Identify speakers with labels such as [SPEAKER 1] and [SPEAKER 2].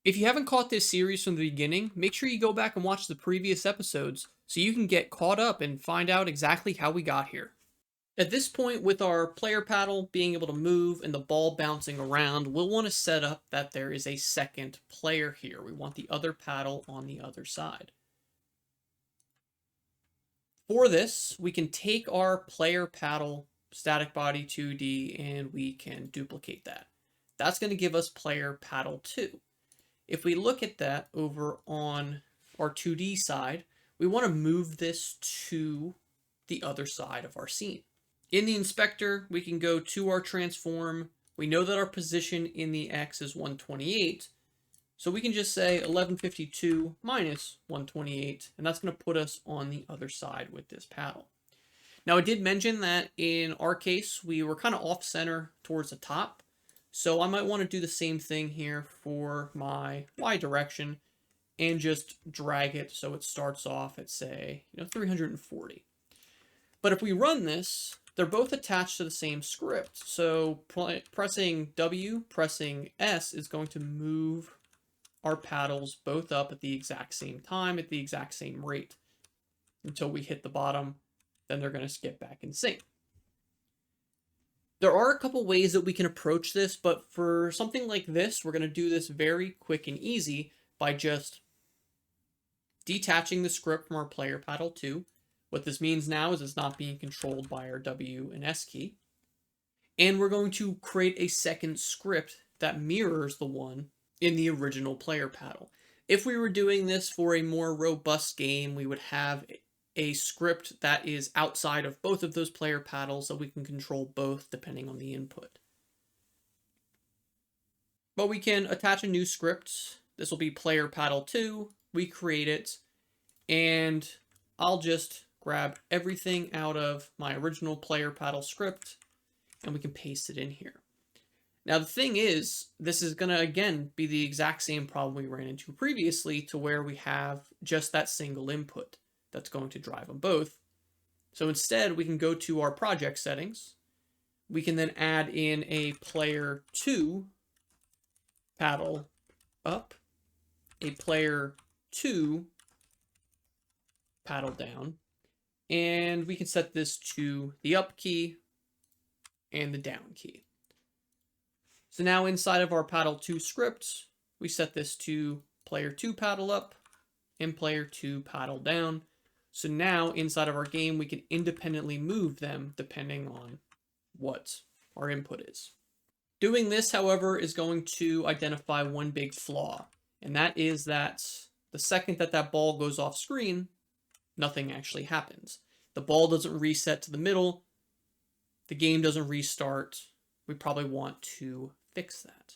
[SPEAKER 1] If you haven't caught this series from the beginning, make sure you go back and watch the previous episodes so you can get caught up and find out exactly how we got here. At this point, with our player paddle being able to move and the ball bouncing around, we'll want to set up that there is a second player here. We want the other paddle on the other side. For this, we can take our player paddle static body 2D and we can duplicate that. That's going to give us player paddle 2. If we look at that over on our 2D side, we want to move this to the other side of our scene. In the inspector, we can go to our transform. We know that our position in the X is 128, so we can just say 1152 minus 128, and that's going to put us on the other side with this paddle. Now, I did mention that in our case, we were kind of off-center towards the top, so I might want to do the same thing here for my Y direction and just drag it so it starts off at, say, 340. But if we run this, they're both attached to the same script. So pressing W, pressing S is going to move our paddles both up at the exact same time, at the exact same rate, until we hit the bottom. Then they're going to skip back in sync. There are a couple ways that we can approach this, but for something like this, we're going to do this very quick and easy by just detaching the script from our player paddle 2. What this means now is it's not being controlled by our W and S key. And we're going to create a second script that mirrors the one in the original player paddle. If we were doing this for a more robust game, we would have a script that is outside of both of those player paddles so we can control both depending on the input. But we can attach a new script. This will be player paddle 2. We create it, and I'll just grab everything out of my original player paddle script, and we can paste it in here. Now, the thing is, this is going to, again, be the exact same problem we ran into previously to where we have just that single input that's going to drive them both. So instead, we can go to our project settings. We can then add in a player 2 paddle up, a player 2 paddle down, and we can set this to the up key and the down key. So now inside of our paddle 2 script, we set this to player 2 paddle up and player 2 paddle down. So now inside of our game, we can independently move them depending on what our input is. Doing this, however, is going to identify one big flaw, and that is that the second that that ball goes off screen, nothing actually happens. The ball doesn't reset to the middle. The game doesn't restart. We probably want to fix that.